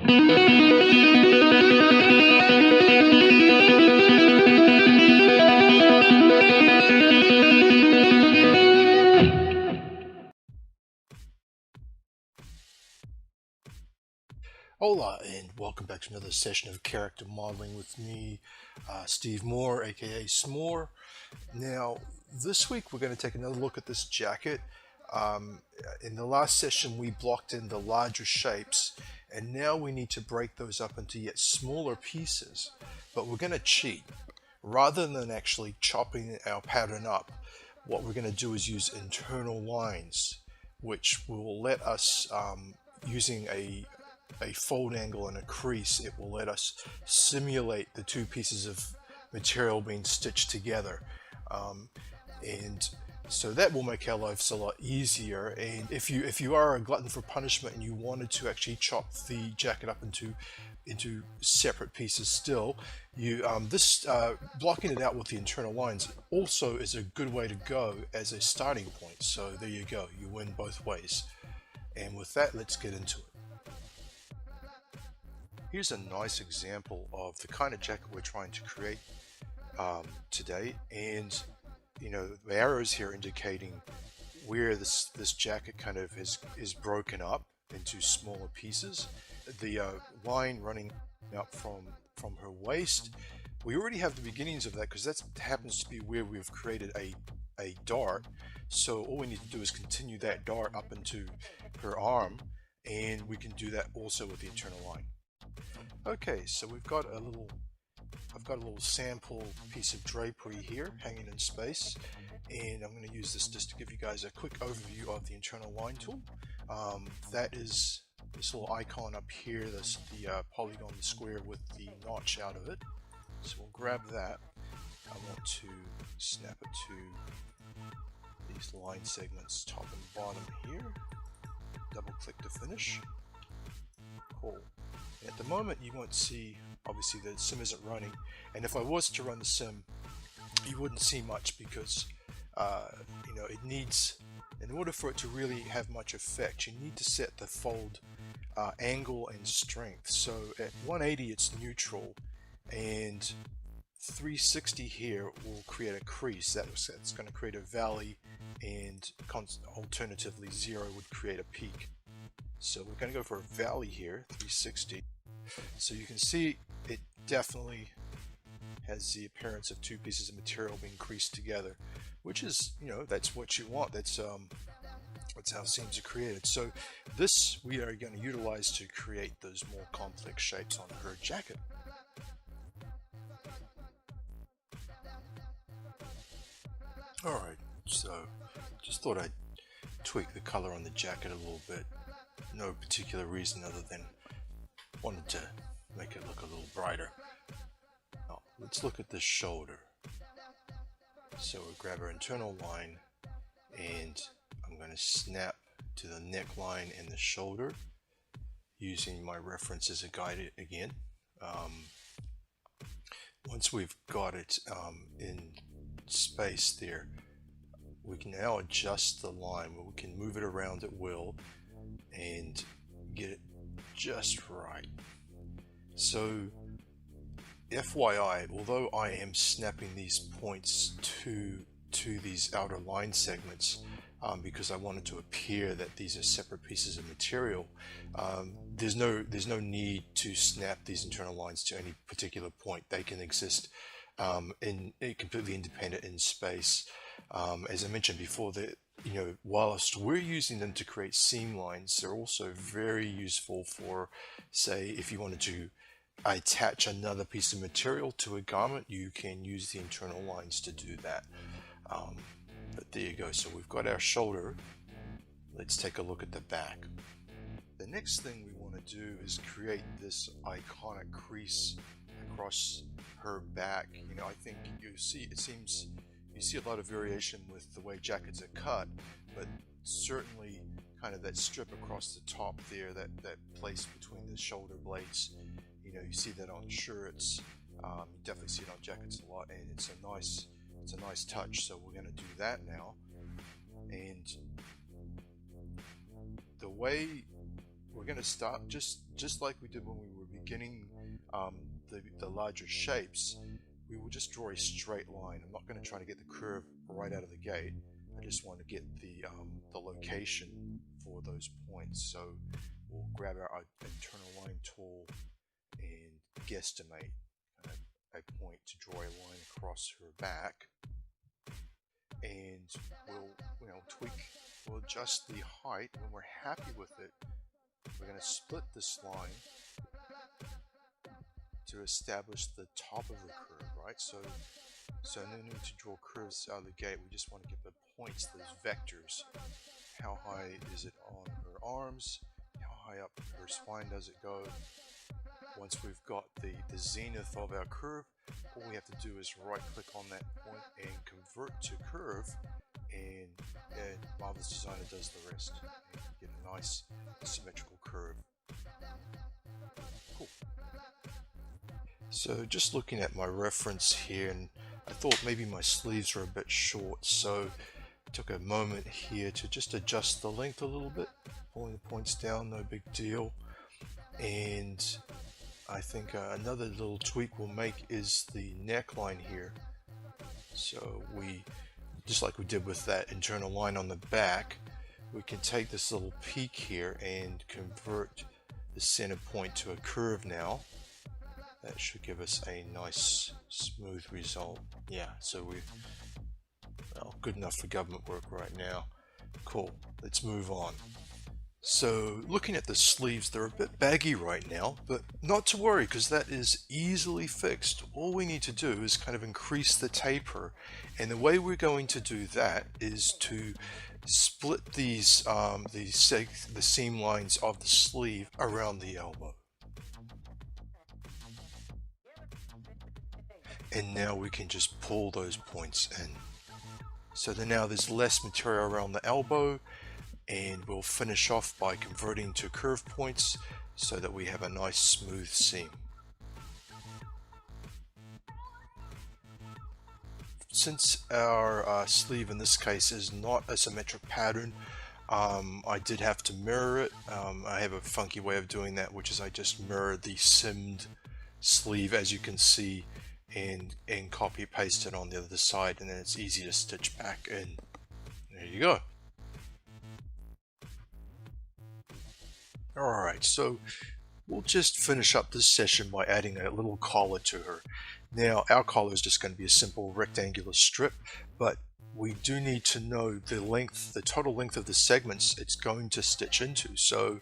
Hola, and welcome back to another session of character modeling with me, Steve Moore, aka S'more. Now, this week we're going to take another look at this jacket. In the last session, we blocked in the larger shapes, and now we need to break those up into yet smaller pieces. But we're going to cheat. Rather than actually chopping our pattern up, what we're going to do is use internal lines, which will let us, using a fold angle and a crease, it will let us simulate the two pieces of material being stitched together, and so that will make our lives a lot easier. And if you are a glutton for punishment and you wanted to actually chop the jacket up into separate pieces still, this blocking it out with the internal lines also is a good way to go as a starting point. So there you go, you win both ways. And with that, let's get into it. Here's a nice example of the kind of jacket we're trying to create today, and the arrows here indicating where this jacket kind of is broken up into smaller pieces. The line running up from her waist, we already have the beginnings of that because that happens to be where we've created a dart. So all we need to do is continue that dart up into her arm, and we can do that also with the internal line. Okay, so I've got a little sample piece of drapery here hanging in space, and I'm going to use this just to give you guys a quick overview of the internal line tool. That is this little icon up here, that's the polygon, the square with the notch out of it. So we'll grab that. I want to snap it to these line segments, top and bottom here. Double click to finish. Cool. At the moment, you won't see, obviously the sim isn't running, and if I was to run the sim, you wouldn't see much because it needs, in order for it to really have much effect, you need to set the fold angle and strength. So at 180 it's neutral, and 360 here will create a crease. That's going to create a valley, and alternatively 0 would create a peak. So we're going to go for a valley here, 360. So you can see it definitely has the appearance of two pieces of material being creased together, which is, that's what you want. That's how seams are created. So this we are going to utilize to create those more complex shapes on her jacket. Alright, so just thought I'd tweak the color on the jacket a little bit. No particular reason other than wanted to make it look a little brighter. Now, let's look at the shoulder. So we'll grab our internal line, and I'm going to snap to the neckline and the shoulder using my reference as a guide again. Once we've got it in space there, we can now adjust the line. We can move it around at will and get it just right. So FYI, although I am snapping these points to these outer line segments because I wanted to appear that these are separate pieces of material, there's no need to snap these internal lines to any particular point. They can exist completely independent in space. As I mentioned before, that whilst we're using them to create seam lines, they're also very useful for, say, if you wanted to attach another piece of material to a garment, you can use the internal lines to do that. But there you go. So we've got our shoulder. Let's take a look at the back. The next thing we want to do is create this iconic crease across her back. I think you see a lot of variation with the way jackets are cut, but certainly kind of that strip across the top there, that place between the shoulder blades, you see that on shirts, you definitely see it on jackets a lot, and it's a nice touch. So we're going to do that now. And the way we're going to start just like we did when we were beginning the larger shapes. We will just draw a straight line. I'm not going to try to get the curve right out of the gate. I just want to get the location for those points. So we'll grab our internal line tool and guesstimate a point to draw a line across her back, and we'll we'll adjust the height. When we're happy with it, we're going to split this line to establish the top of the curve, right? So no need to draw curves out of the gate. We just want to get the points, those vectors. How high is it on her arms? How high up her spine does it go? Once we've got the zenith of our curve, all we have to do is right click on that point and convert to curve, and Marvelous Designer does the rest, and you get a nice symmetrical curve. Cool. So just looking at my reference here, and I thought maybe my sleeves were a bit short, so I took a moment here to just adjust the length a little bit, pulling the points down, no big deal. And I think another little tweak we'll make is the neckline here. So we, just like we did with that internal line on the back, we can take this little peak here and convert the center point to a curve now. That should give us a nice smooth result. Yeah, so well, good enough for government work right now. Cool, let's move on. So looking at the sleeves, they're a bit baggy right now, but not to worry, because that is easily fixed. All we need to do is kind of increase the taper, and the way we're going to do that is to split these the seam lines of the sleeve around the elbow. And now we can just pull those points in. So then now there's less material around the elbow, and we'll finish off by converting to curve points so that we have a nice smooth seam. Since our sleeve in this case is not a symmetric pattern, I did have to mirror it. I have a funky way of doing that, which is I just mirror the simmed sleeve, as you can see, and copy paste it on the other side, and then it's easy to stitch back in. There you go. Alright, so we'll just finish up this session by adding a little collar to her. Now, our collar is just going to be a simple rectangular strip, but we do need to know the length, the total length of the segments it's going to stitch into. So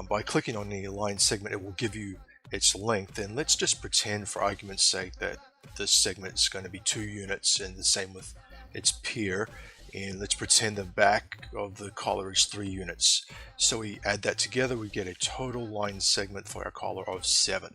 by clicking on the line segment, it will give you its length, and let's just pretend for argument's sake that this segment is going to be 2 units, and the same with its peer. And let's pretend the back of the collar is 3 units. So we add that together, we get a total line segment for our collar of 7.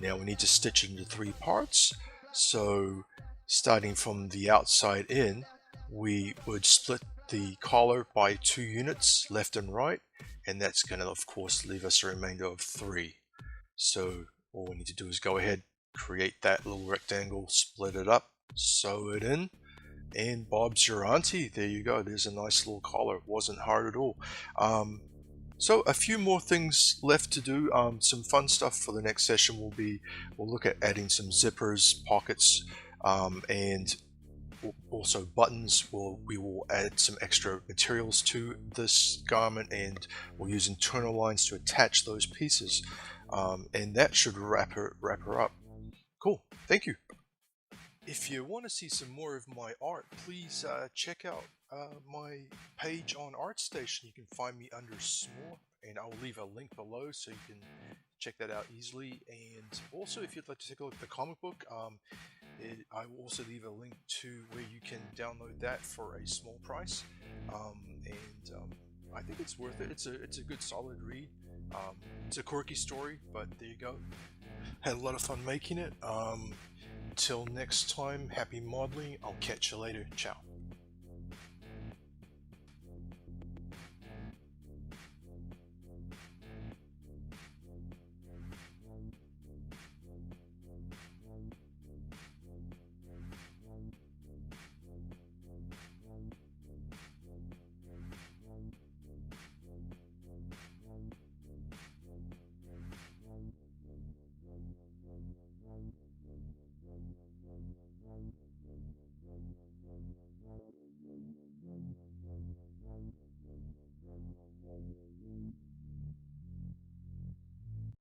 Now we need to stitch it into 3 parts. So starting from the outside in, we would split the collar by 2 units left and right, and that's going to of course leave us a remainder of 3. So all we need to do is go ahead, create that little rectangle, split it up, sew it in, and Bob's your auntie. There you go. There's a nice little collar. It wasn't hard at all. So a few more things left to do. Some fun stuff for the next session will be, we'll look at adding some zippers, pockets, and also buttons. We will add some extra materials to this garment, and we'll use internal lines to attach those pieces, and that should wrap her up. Cool. Thank you. If you want to see some more of my art, please check out my page on ArtStation. You can find me under Small, and I'll leave a link below so you can check that out easily. And also, if you'd like to take a look at the comic book, I will also leave a link to where you can download that for a small price. I think it's worth it. It's a good solid read. It's a quirky story, but there you go. Had a lot of fun making it. Until next time, happy modeling. I'll catch you later. Ciao.